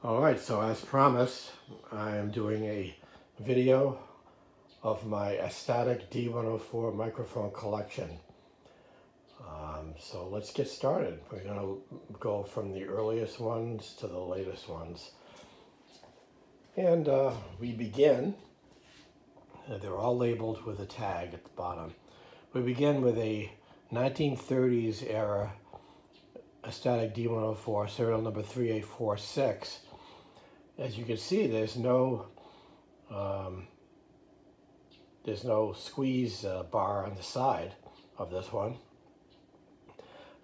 Alright, so as promised, I am doing a video of my Astatic D-104 microphone collection. So let's get started. We're going to go from the earliest ones to the latest ones. And we begin, they're all labeled with a tag at the bottom. We begin with a 1930s era Astatic D-104 serial number 3846. As you can see, there's no squeeze bar on the side of this one.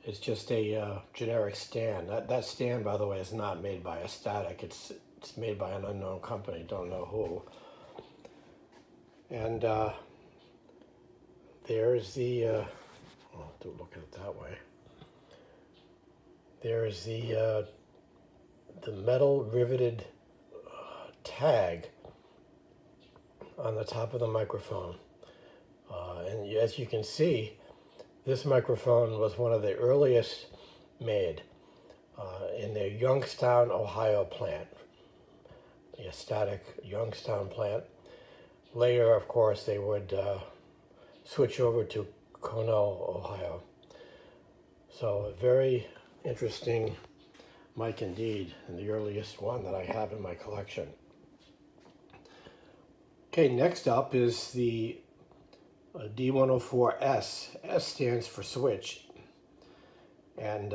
It's just a generic stand. That stand, by the way, is not made by Astatic. It's made by an unknown company, don't know who. And there's the, I'll have to look at it that way. There's the metal riveted tag on the top of the microphone. And as you can see, this microphone was one of the earliest made in their Youngstown, Ohio plant, the Astatic Youngstown plant. Later, of course, they would switch over to Cornell, Ohio. So a very interesting mic indeed, and the earliest one that I have in my collection. Okay, next up is the D-104S. S stands for switch, and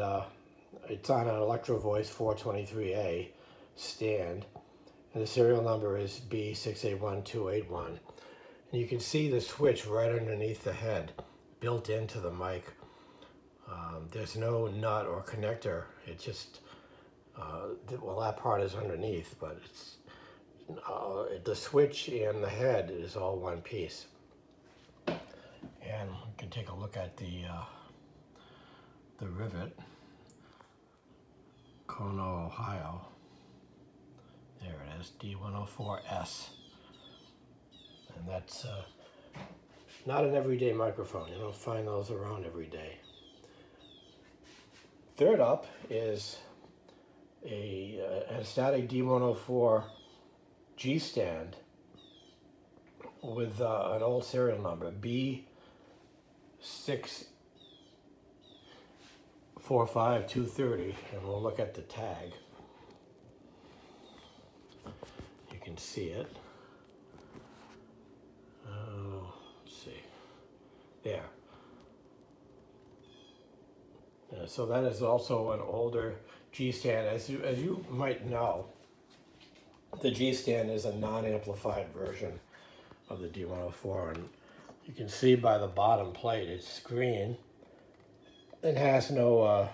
it's on an Electro Voice 423A stand, and the serial number is B681281. And you can see the switch right underneath the head, built into the mic. There's no nut or connector. It just, well, that part is underneath, but it's the switch and the head is all one piece. And we can take a look at the rivet. Cornell, Ohio. There it is, D-104S. And that's not an everyday microphone. You don't find those around every day. Third up is an Astatic D-104 G stand with an old serial number, B645230, and we'll look at the tag. You can see it. Let's see. There. So that is also an older G stand. As you might know, the G stand is a non-amplified version of the D-104, and you can see by the bottom plate it's green. It has no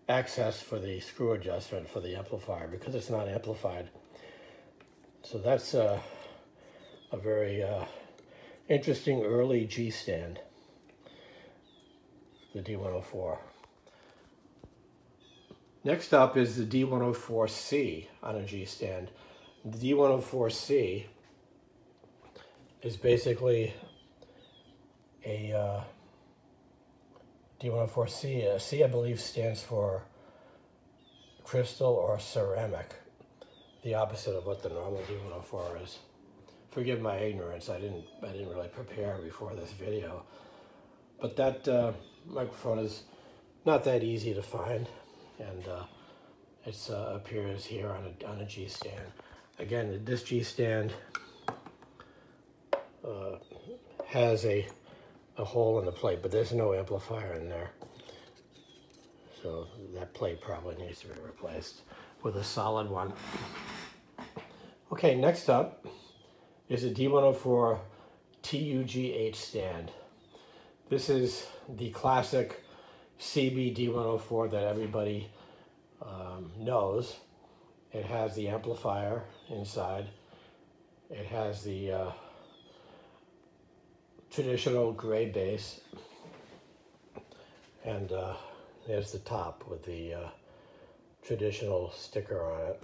access for the screw adjustment for the amplifier because it's not amplified. So that's a very interesting early G stand, the D-104. Next up is the D-104C on a G stand. The D-104C is basically a D-104C. C, I believe, stands for crystal or ceramic, the opposite of what the normal D-104 is. Forgive my ignorance. I didn't really prepare before this video, but that microphone is not that easy to find, and it appears here on a G stand. Again, this G stand has a hole in the plate, but there's no amplifier in there. So that plate probably needs to be replaced with a solid one. Okay, next up is a D-104 TUGH stand. This is the classic CB D-104 that everybody knows. It has the amplifier inside. It has the traditional gray base, and there's the top with the traditional sticker on it.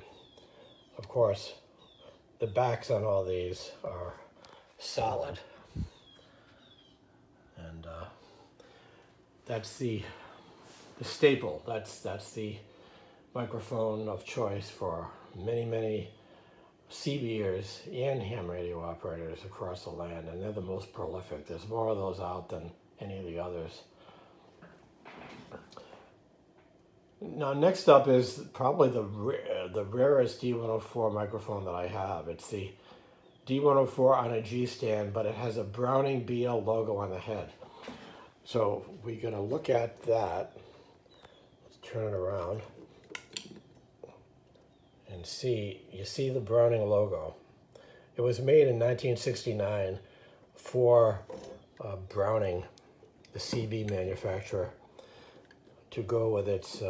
Of course, the backs on all these are solid, and that's the staple. That's the microphone of choice for many CBers and ham radio operators across the land, and they're the most prolific. There's more of those out than any of the others. Now, next up is probably the rarest D-104 microphone that I have. It's the D-104 on a G stand, but it has a Browning BL logo on the head. So we're going to look at that. Let's turn it around and see. You see the Browning logo. It was made in 1969 for Browning, the CB manufacturer, to go with its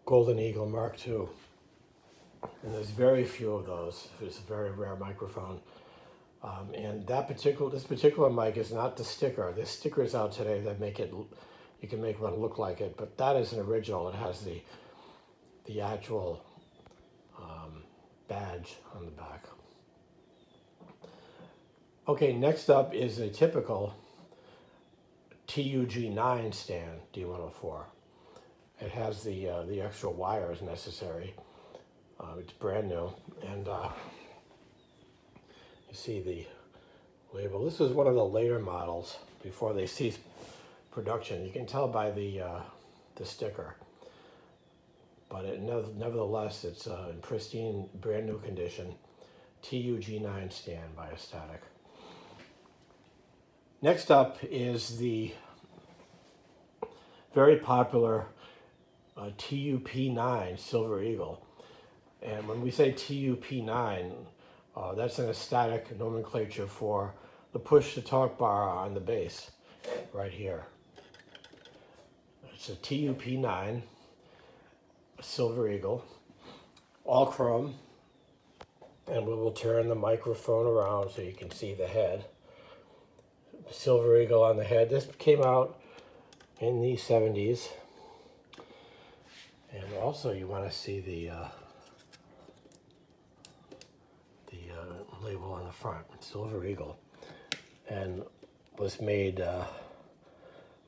Golden Eagle Mark II. And there's very few of those. It's a very rare microphone. And this particular mic is not the sticker. There's stickers out today that make it, you can make one look like it, but that is an original. It has the actual badge on the back. Okay, next up is a typical TUG9 stand D-104. It has the extra wires necessary. It's brand new, and you see the label. This is one of the later models before they ceased production. You can tell by the sticker, but nevertheless, it's in pristine, brand new condition. TUG9 stand by Astatic. Next up is the very popular TUP9 Silver Eagle. And when we say TUP9, that's an Astatic nomenclature for the push-to-talk bar on the bass, right here. It's a TUP9, a Silver Eagle, all chrome. And we will turn the microphone around so you can see the head. Silver Eagle on the head. This came out in the 70s. And also you want to see the label on the front, Silver Eagle, and was made,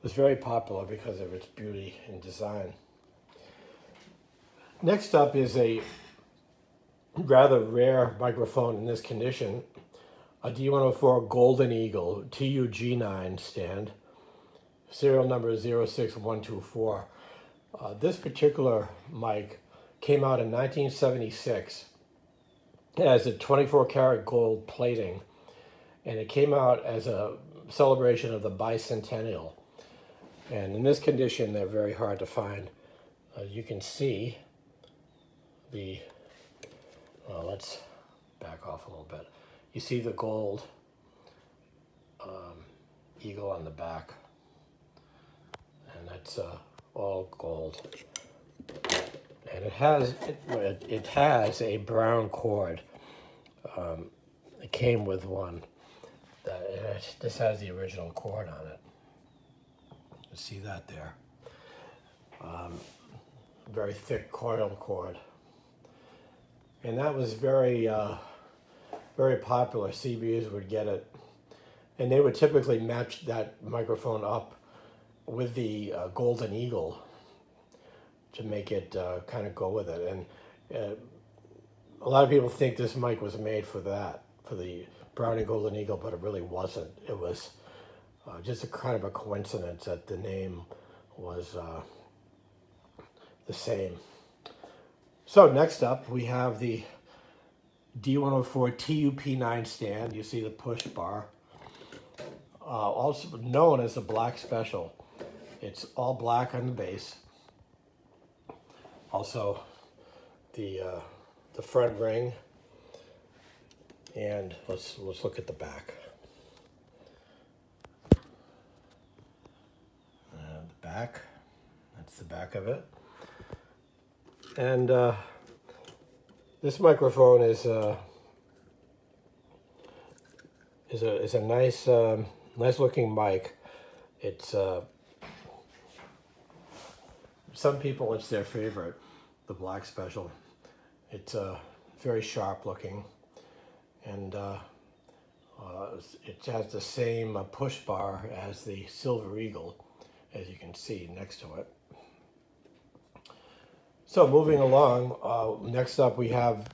was very popular because of its beauty and design. Next up is a rather rare microphone in this condition, a D-104 Golden Eagle TUG9 stand, serial number 06124. This particular mic came out in 1976. It has a 24-karat gold plating, and it came out as a celebration of the bicentennial. And in this condition, they're very hard to find. You can see the, let's back off a little bit. You see the gold eagle on the back, and that's all gold. And it has a brown cord. It came with one. This has the original cord on it. You see that there. Very thick coil cord. And that was very, very popular. CBs would get it. And they would typically match that microphone up with the Golden Eagle to make it kind of go with it. And a lot of people think this mic was made for that, for the Browning Golden Eagle, but it really wasn't. It was just a kind of a coincidence that the name was the same. So next up, we have the D-104 TUP9 stand. You see the push bar, also known as the Black Special. It's all black on the base. Also, the front ring, and let's look at the back. The back, that's the back of it. And this microphone is a nice nice looking mic. It's some people, it's their favorite, the Black Special. It's very sharp looking, and it has the same push bar as the Silver Eagle, as you can see next to it. So moving along, next up we have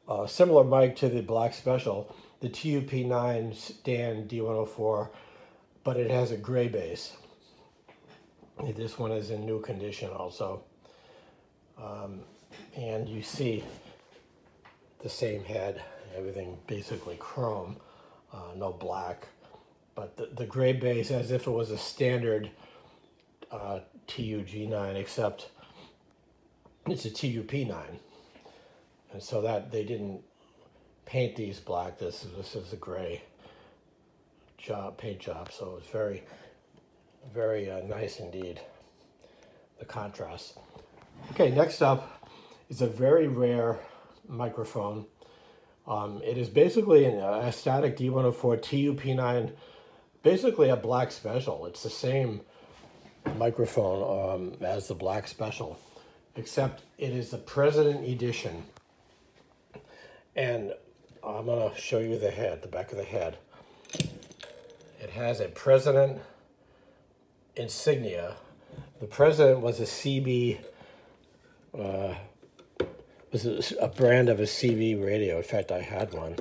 a similar mic to the Black Special, the TUP9 Stand D-104, but it has a gray base. This one is in new condition also. And you see the same head, everything basically chrome, no black. But the gray base, as if it was a standard TUG9, except it's a TUP9. And so that they didn't paint these black. This is a gray paint job. So it's very, very nice indeed, the contrast. Okay, next up is a very rare microphone. It is basically an Astatic D-104 TUP9, basically a Black Special. It's the same microphone as the Black Special, except it is the President Edition. And I'm going to show you the head, the back of the head. It has a President insignia. The President was a CB, was a brand of a CB radio. In fact, I had one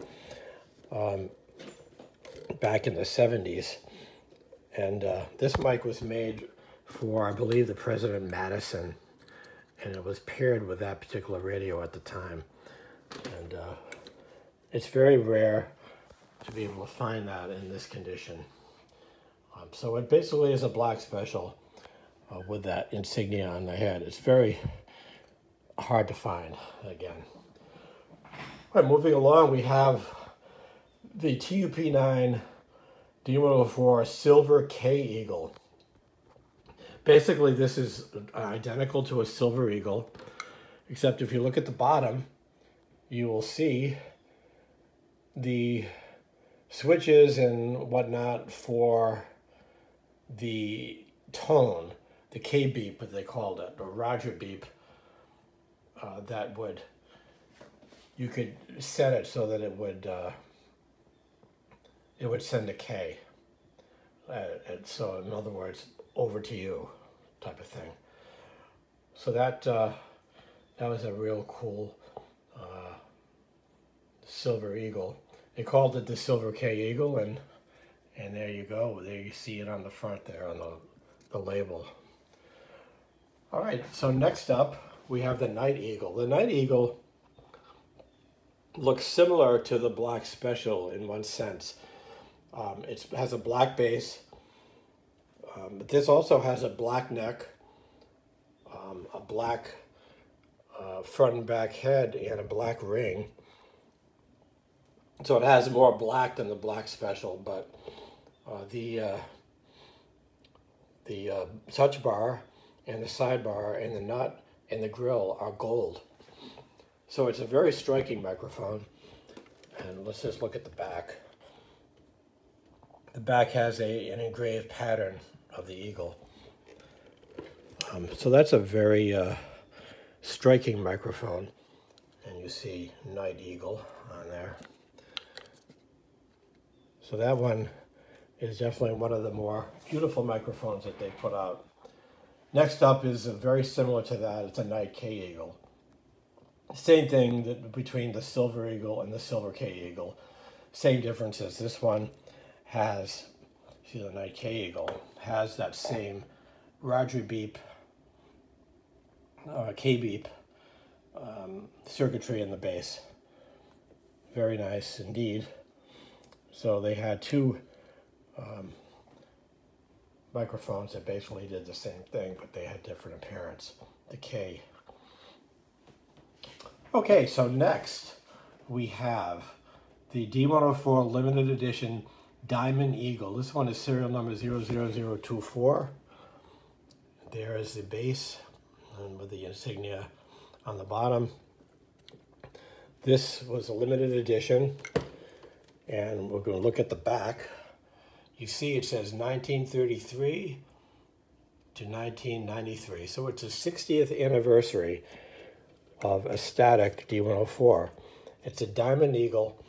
back in the 70s. And this mic was made for, I believe, the President Madison. And it was paired with that particular radio at the time. And it's very rare to be able to find that in this condition. So it basically is a Black Special with that insignia on the head. It's very hard to find again. All right, moving along, we have the TUP9 D-104 Silver K Eagle. Basically, this is identical to a Silver Eagle, except if you look at the bottom, you will see the switches and whatnot for the tone, the K beep, what they called it, or Roger beep, that would, you could set it so that it would send a K. And so in other words, over to you type of thing. So that was a real cool Silver Eagle. They called it the Silver K Eagle, and there you go. There you see it on the front there on the label. All right, so next up we have the Night Eagle. The Night Eagle looks similar to the Black Special in one sense. It has a black base, but this also has a black neck, a black front and back head, and a black ring. So it has more black than the Black Special, but the touch bar and the sidebar and the nut and the grill are gold. So it's a very striking microphone. And let's just look at the back. The back has an engraved pattern of the eagle. So that's a very striking microphone. And you see Night Eagle on there. So that one is definitely one of the more beautiful microphones that they put out. Next up is very similar to that. It's a Night K Eagle. Same thing between the Silver Eagle and the Silver K Eagle. Same differences. This one has, see, the Night K Eagle has that same Roger beep, K beep circuitry in the bass. Very nice indeed. So they had two microphones that basically did the same thing, but they had different appearance. The K. Okay, so next we have the D-104 limited edition Diamond Eagle. This one is serial number 00024. There is the base and with the insignia on the bottom. This was a limited edition, and we're going to look at the back. You see it says 1933 to 1993. So it's the 60th anniversary of Astatic D-104. It's a Diamond Eagle,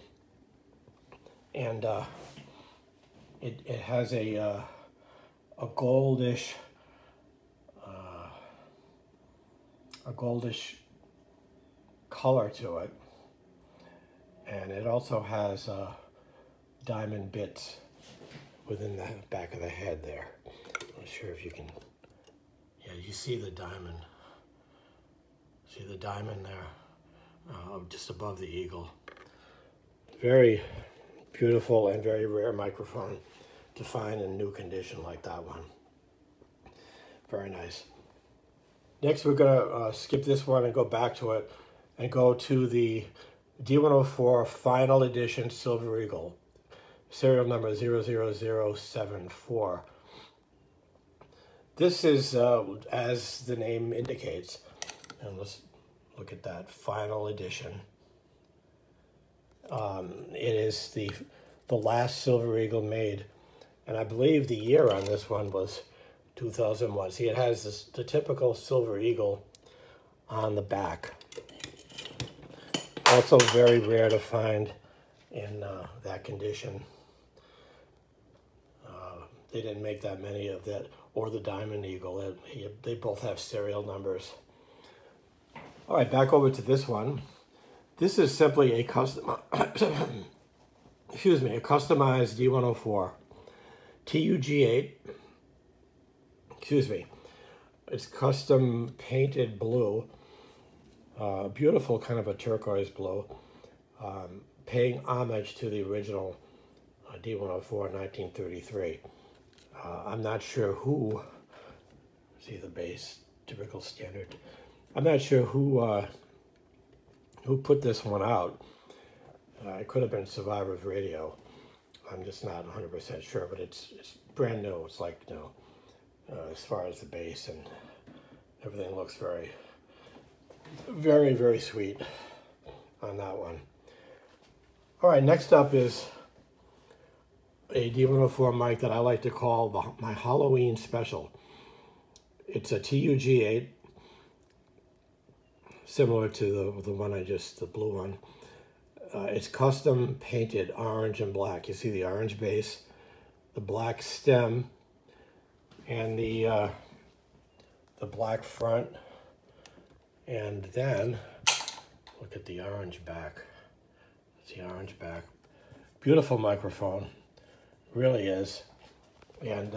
and it has a goldish, a goldish color to it. And it also has diamond bits within the back of the head there. I'm not sure if you can, yeah, you see the diamond. See the diamond there, just above the eagle. Very beautiful and very rare microphone to find in new condition like that one. Very nice. Next, we're gonna skip this one and go back to it and go to the D-104 Final Edition Silver Eagle, serial number 00074. This is, as the name indicates, and let's look at that, Final Edition. It is the last Silver Eagle made, and I believe the year on this one was 2001. See, it has the typical Silver Eagle on the back. Also very rare to find in that condition. They didn't make that many of that, or the Diamond Eagle. They both have serial numbers. All right, back over to this one. This is simply a custom, excuse me, a customized D-104 TUG8. Excuse me. It's custom painted blue. Beautiful, kind of a turquoise blue, paying homage to the original D-104 1933. I'm not sure who, see the bass, typical standard. I'm not sure who put this one out. It could have been Survivor's Radio. I'm just not 100% sure, but it's brand new. It's like, you know, as far as the bass and everything looks very, very, very sweet on that one. All right, next up is a D-104 mic that I like to call my Halloween special. It's a TUG8, similar to the one the blue one. It's custom painted orange and black. You see the orange base, the black stem, and the black front. And then look at the orange back. That's the orange back. Beautiful microphone, really is. And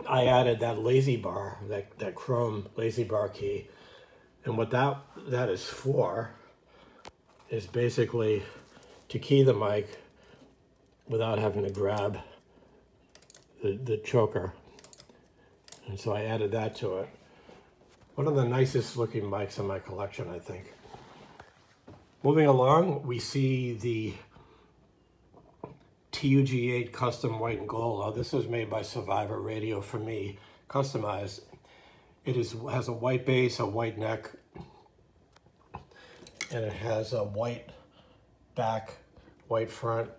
I added that lazy bar, that chrome lazy bar key. And what that is for is basically to key the mic without having to grab the choker. And so I added that to it. One of the nicest looking mics in my collection, I think. Moving along, we see the TUG8 Custom White and Gold. Now, this was made by Survivor Radio for me, customized. It has a white base, a white neck, and it has a white back, white front,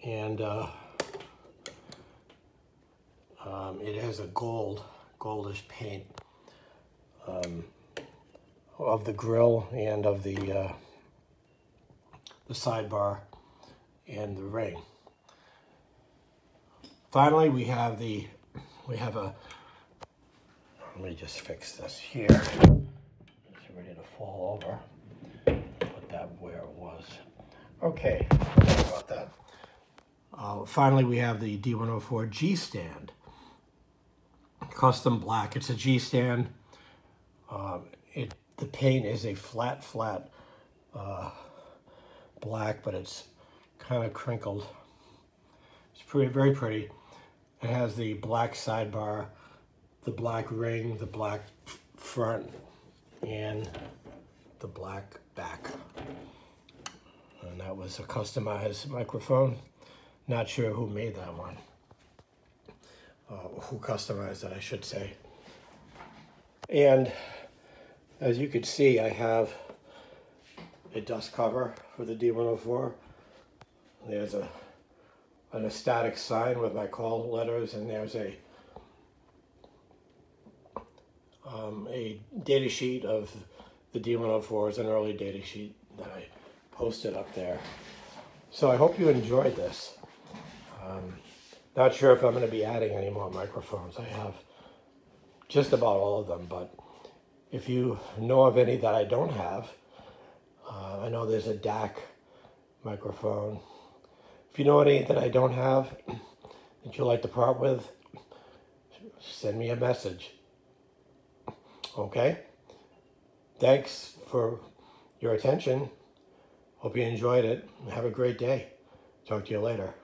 and it has a goldish paint of the grill and of the sidebar and the ring. Finally, we have a, let me just fix this here. It's ready to fall over. Put that where it was. Okay, sorry about that. Finally, we have the D-104 G stand. Custom black. It's a G stand. The paint is a flat black, but it's kind of crinkled. It's very pretty. It has the black sidebar, the black ring, the black front, and the black back. And that was a customized microphone. Not sure who made that one. Who customized it, I should say. And as you can see, I have a dust cover for the D-104. There's an Astatic sign with my call letters, and there's a data sheet of the D-104s, an early data sheet that I posted up there. So I hope you enjoyed this. Not sure if I'm going to be adding any more microphones. I have just about all of them, but if you know of any that I don't have, I know there's a DAC microphone. If you know any that I don't have that you'd like to part with, send me a message. Okay? Thanks for your attention. Hope you enjoyed it. Have a great day. Talk to you later.